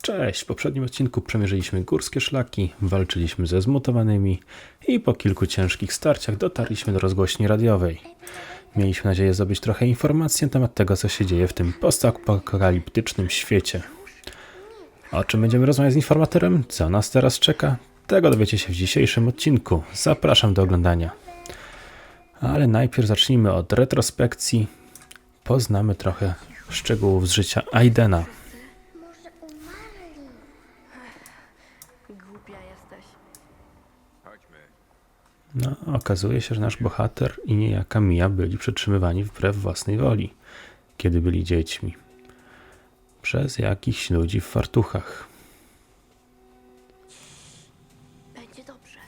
Cześć! W poprzednim odcinku przemierzyliśmy górskie szlaki, walczyliśmy ze zmutowanymi i po kilku ciężkich starciach dotarliśmy do rozgłośni radiowej. Mieliśmy nadzieję zdobyć trochę informacji na temat tego, co się dzieje w tym postapokaliptycznym świecie. O czym będziemy rozmawiać z informatorem? Co nas teraz czeka? Tego dowiecie się w dzisiejszym odcinku. Zapraszam do oglądania. Ale najpierw zacznijmy od retrospekcji. Poznamy trochę szczegółów z życia Aidena. Może umarli. Głupia jesteś. Chodźmy. No, okazuje się, że nasz bohater i niejaka Mia byli przetrzymywani wbrew własnej woli, kiedy byli dziećmi. Przez jakichś ludzi w fartuchach. Będzie dobrze.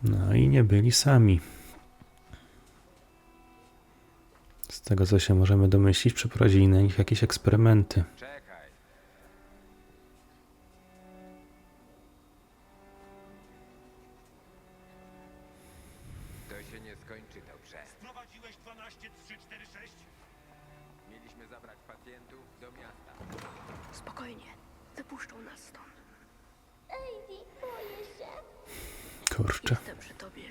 No i nie byli sami. Z tego, co się możemy domyślić, przeprowadzili na nich jakieś eksperymenty. Czekaj. To się nie skończy dobrze. Prowadziłeś 12346? Mieliśmy zabrać pacjentów do miasta. Spokojnie. Wypuszczą nas stąd. Ejdi, boję się. Kurczę. Jestem przy tobie.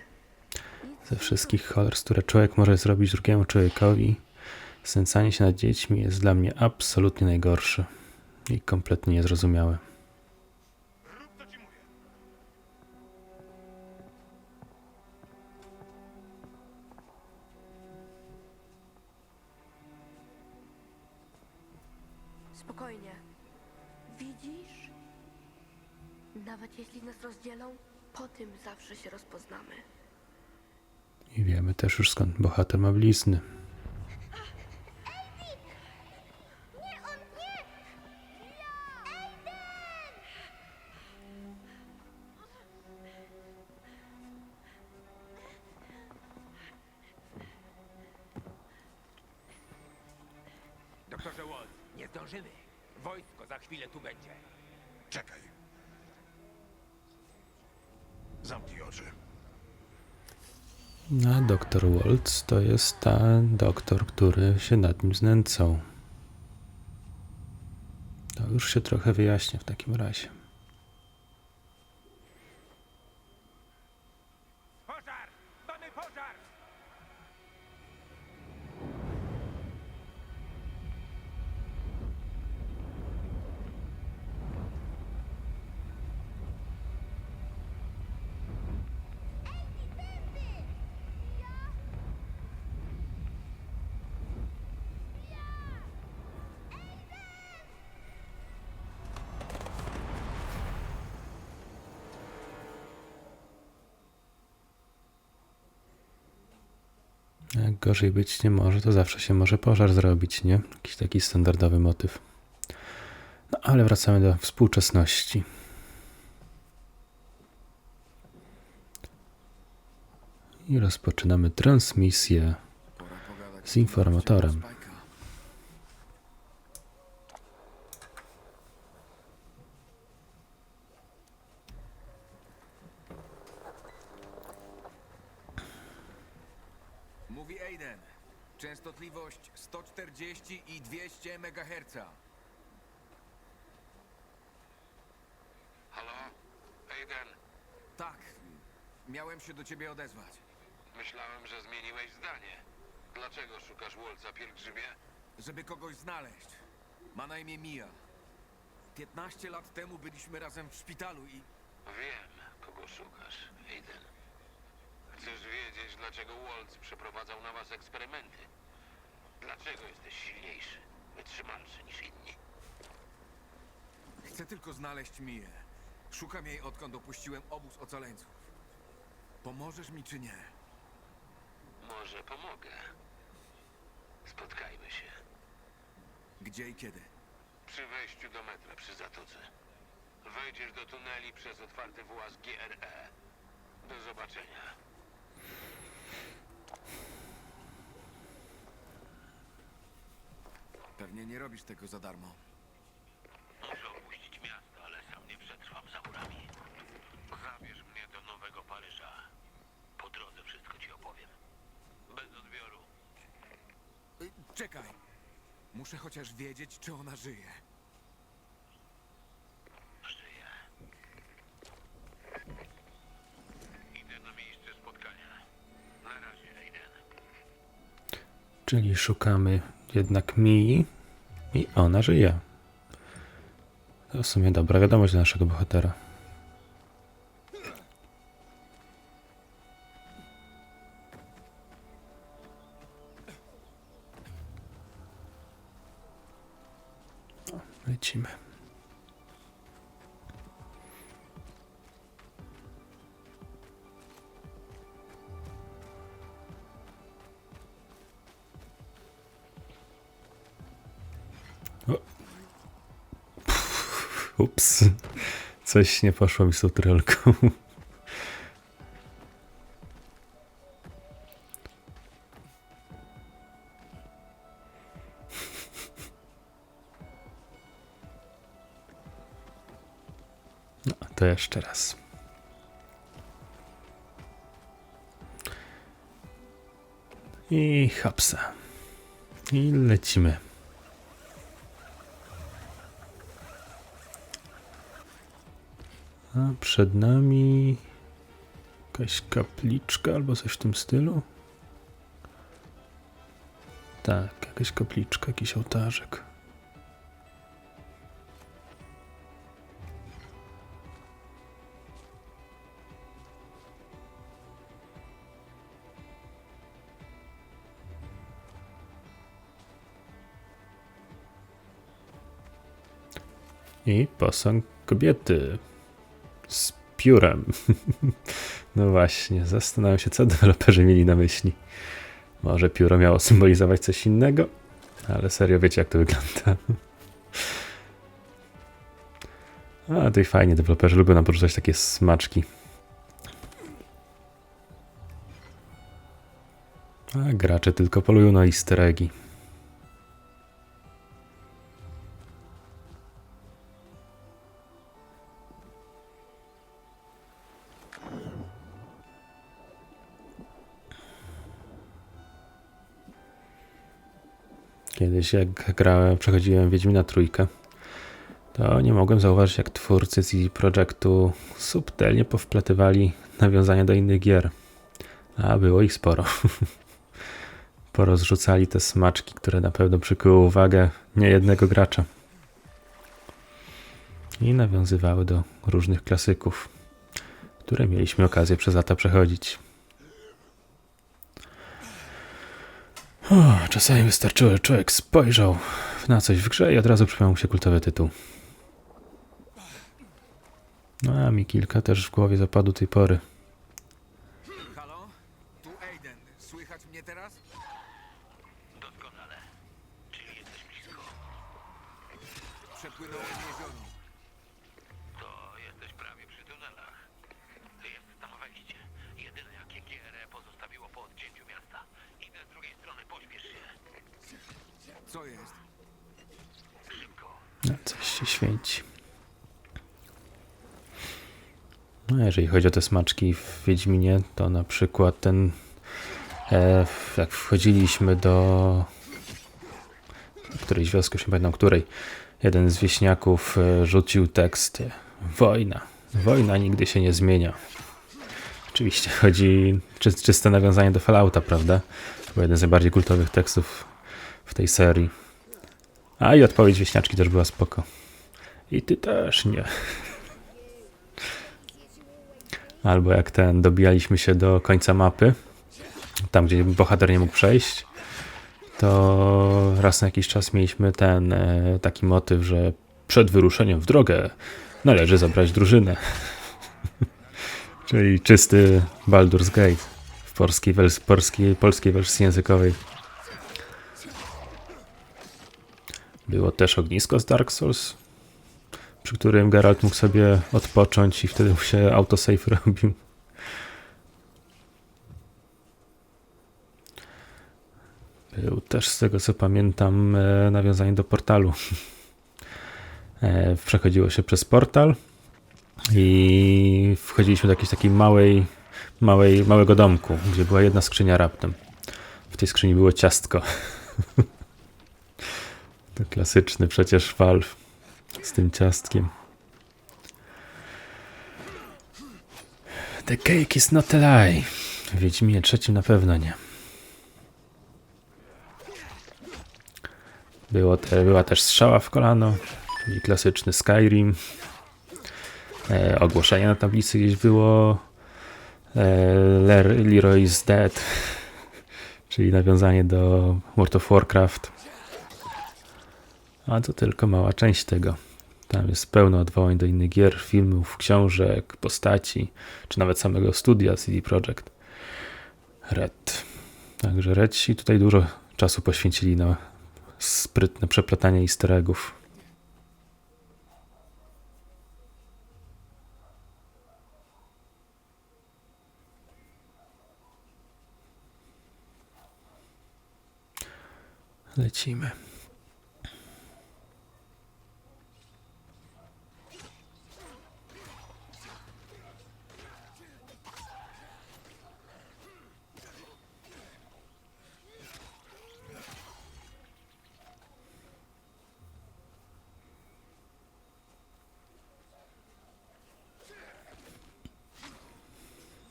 Ze wszystkich cholerstw, które człowiek może zrobić drugiemu człowiekowi, znęcanie się nad dziećmi jest dla mnie absolutnie najgorsze i kompletnie niezrozumiałe. Rób co ci mówię. Spokojnie. Widzisz? Nawet jeśli nas rozdzielą, po tym zawsze się rozpoznamy. I wiemy też już, skąd bohater ma blizny. Nie, on nie! Doktorze Wall, nie zdążymy. Wojsko za chwilę tu będzie. Czekaj. Zamknij oczy. A doktor Waltz to jest ten doktor, który się nad nim znęcał. To już się trochę wyjaśnia w takim razie. Pożar! Mamy pożar! Jak gorzej być nie może, to zawsze się może pożar zrobić, nie? Jakiś taki standardowy motyw. No ale wracamy do współczesności. I rozpoczynamy transmisję z informatorem. Mówi Aiden. Częstotliwość 140 i 200 MHz. Halo? Aiden, Tak, miałem się do ciebie odezwać. myślałem, że zmieniłeś zdanie. Dlaczego szukasz Wolca, pielgrzymie? Żeby kogoś znaleźć. Ma na imię Mia. 15 lat temu byliśmy razem w szpitalu i... Wiem, kogo szukasz, Aiden. Chcesz wiedzieć, dlaczego Waltz przeprowadzał na was eksperymenty? Dlaczego jesteś silniejszy, wytrzymalszy niż inni? Chcę tylko znaleźć Mię. Szukam jej, odkąd opuściłem obóz ocaleńców. Pomożesz mi czy nie? Może pomogę. Spotkajmy się. Gdzie i kiedy? Przy wejściu do metra przy zatoce. Wejdziesz do tuneli przez otwarty właz GRE. Do zobaczenia. Pewnie nie robisz tego za darmo. Muszę Muszę chociaż wiedzieć, czy ona żyje. Żyję. Idę na miejsce spotkania. Na razie, Aiden. Czyli szukamy jednak Mii i ona żyje. To w sumie dobra wiadomość dla naszego bohatera. O, lecimy. Ups, coś nie poszło mi z tą trylką. No, to jeszcze raz. I hapsa. I lecimy. A przed nami jakaś kapliczka albo coś w tym stylu. Tak, jakaś kapliczka, jakiś ołtarzek. I posąg kobiety z piórem. No właśnie, zastanawiam się, co deweloperzy mieli na myśli. Może pióro miało symbolizować coś innego? Ale serio, wiecie, jak to wygląda. A, to i fajnie, deweloperzy lubią nam porzucać takie smaczki. A gracze tylko polują na easter eggi. Kiedyś jak przechodziłem Wiedźmina Trójkę, to nie mogłem zauważyć, jak twórcy CD Projektu subtelnie powplatywali nawiązania do innych gier. A było ich sporo. Porozrzucali te smaczki, które na pewno przykuły uwagę niejednego gracza. I nawiązywały do różnych klasyków, które mieliśmy okazję przez lata przechodzić. Czasami wystarczyło, że człowiek spojrzał na coś w grze i od razu przypomniał mu się kultowy tytuł. No a mi kilka też w głowie zapadło tej pory. Halo? Tu Aiden. Słychać mnie teraz? Doskonale. Czyli jesteś blisko. Przepłynąłem jezioro. To jesteś prawie przy tunelach. Jest tam wejście. Jedyne jakie GRE pozostawiło po odcięciu miasta. Idę z drugiej strony, pośpiesz się. Co jest? Szybko. No, coś się święci. No, jeżeli chodzi o te smaczki w Wiedźminie, to na przykład ten jak wchodziliśmy do którejś wioski, już nie pamiętam której, jeden z wieśniaków rzucił tekst: wojna. Wojna nigdy się nie zmienia. Oczywiście chodzi czyste nawiązanie do Fallouta, prawda? To był jeden z najbardziej kultowych tekstów w tej serii. A i odpowiedź wieśniaczki też była spoko. I ty też nie. Albo jak dobijaliśmy się do końca mapy, tam gdzie bohater nie mógł przejść, to raz na jakiś czas mieliśmy taki motyw, że przed wyruszeniem w drogę należy zabrać drużynę. Czyli czysty Baldur's Gate w polskiej wersji językowej. Było też ognisko z Dark Souls, przy którym Geralt mógł sobie odpocząć i wtedy mu się autosave robił. Był też, z tego co pamiętam, nawiązanie do portalu. Przechodziło się przez portal i wchodziliśmy do jakiejś takiej małego domku, gdzie była jedna skrzynia raptem. W tej skrzyni było ciastko. To klasyczny przecież Valve z tym ciastkiem. The cake is not a lie. W Wiedźminie trzecim na pewno nie. Była też strzała w kolano, czyli klasyczny Skyrim. Ogłoszenie na tablicy gdzieś było Leroy is dead, czyli nawiązanie do World of Warcraft. A to tylko mała część tego. Tam jest pełno odwołań do innych gier, filmów, książek, postaci, czy nawet samego studia CD Projekt Red. Także Redsi tutaj dużo czasu poświęcili na sprytne przeplatanie easter eggów. Lecimy.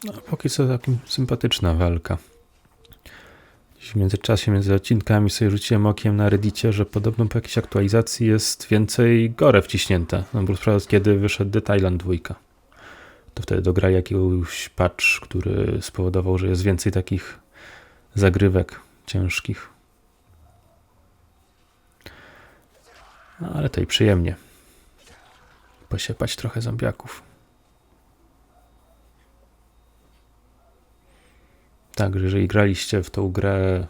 No, póki co takim sympatyczna walka. W międzyczasie, między odcinkami sobie rzuciłem okiem na Reddicie, że podobno po jakiejś aktualizacji jest więcej gore wciśnięte. No bo sprawdzę, kiedy wyszedł The Thailand 2. To wtedy dograli jakiegoś patch, który spowodował, że jest więcej takich zagrywek ciężkich. No, ale to i przyjemnie. Posiepać trochę zombiaków. Także jeżeli graliście w tą grę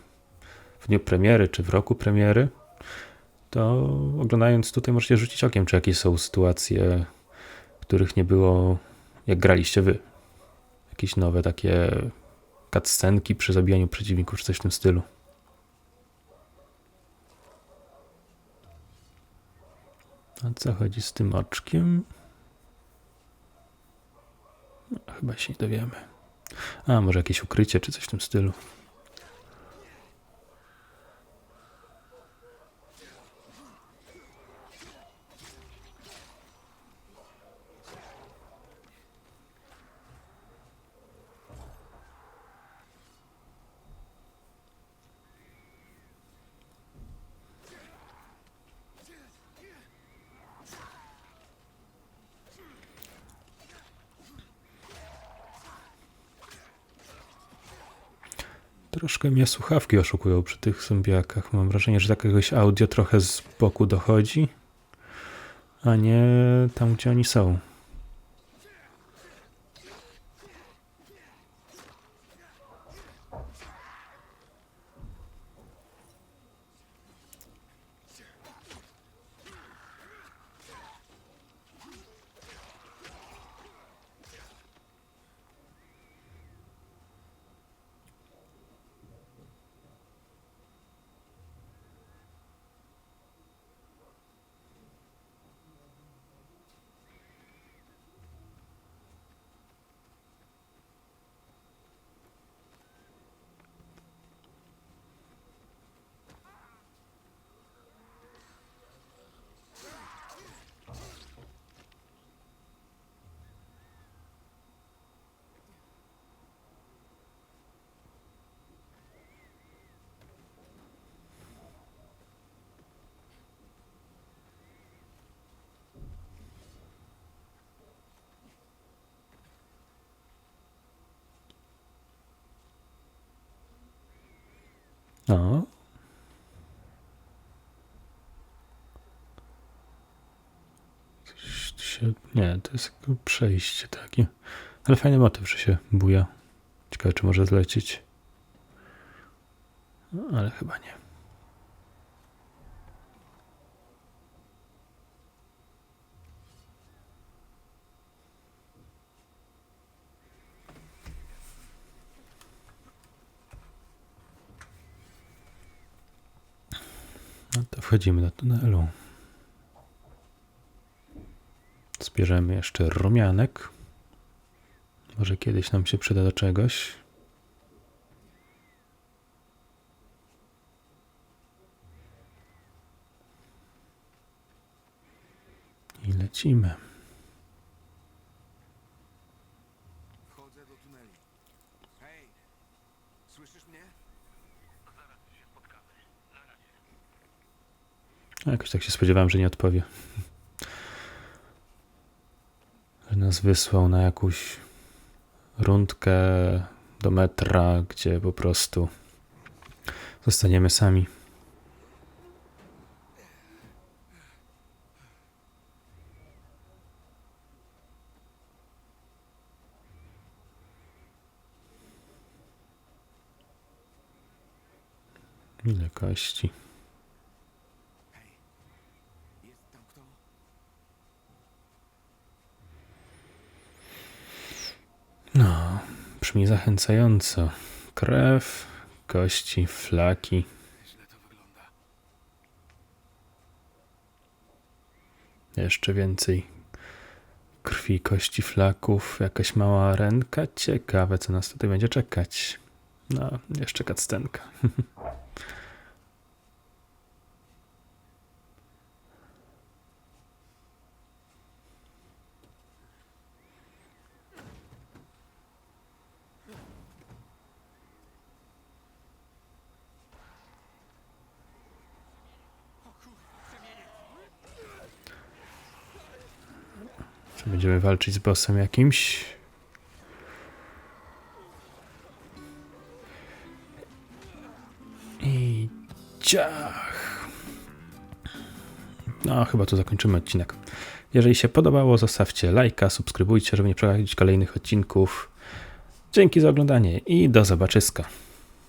w dniu premiery, czy w roku premiery, to oglądając tutaj możecie rzucić okiem, czy jakieś są sytuacje, których nie było, jak graliście wy. Jakieś nowe takie cutscenki przy zabijaniu przeciwników, czy coś w tym stylu. A co chodzi z tym oczkiem? No, chyba się nie dowiemy. A, może jakieś ukrycie, czy coś w tym stylu. Troszkę mnie słuchawki oszukują przy tych zombiakach. Mam wrażenie, że jakiegoś audio trochę z boku dochodzi, a nie tam, gdzie oni są. No. Nie, to jest jakby przejście takie. Ale fajny motyw, że się buja. Ciekawe, czy może zlecieć. No, ale chyba nie. No to wchodzimy do tunelu. Zbierzemy jeszcze rumianek. Może kiedyś nam się przyda do czegoś. Lecimy. Wchodzę do tunelu. Hej! Słyszysz mnie? Jakoś tak się spodziewałem, że nie odpowie. Że nas wysłał na jakąś rundkę do metra, gdzie po prostu zostaniemy sami. Ile kości? Hej! Jest tam kto? No, brzmi zachęcająco. Krew, kości, flaki. Źle to wygląda. Jeszcze więcej krwi, kości, flaków. Jakaś mała arenka. Ciekawe, co nas tutaj będzie czekać. No, jeszcze kaccenka. Czy będziemy walczyć z bossem jakimś? I ciach. No, chyba tu zakończymy odcinek. Jeżeli się podobało, zostawcie lajka, subskrybujcie, żeby nie przegapić kolejnych odcinków. Dzięki za oglądanie i do zobaczyska.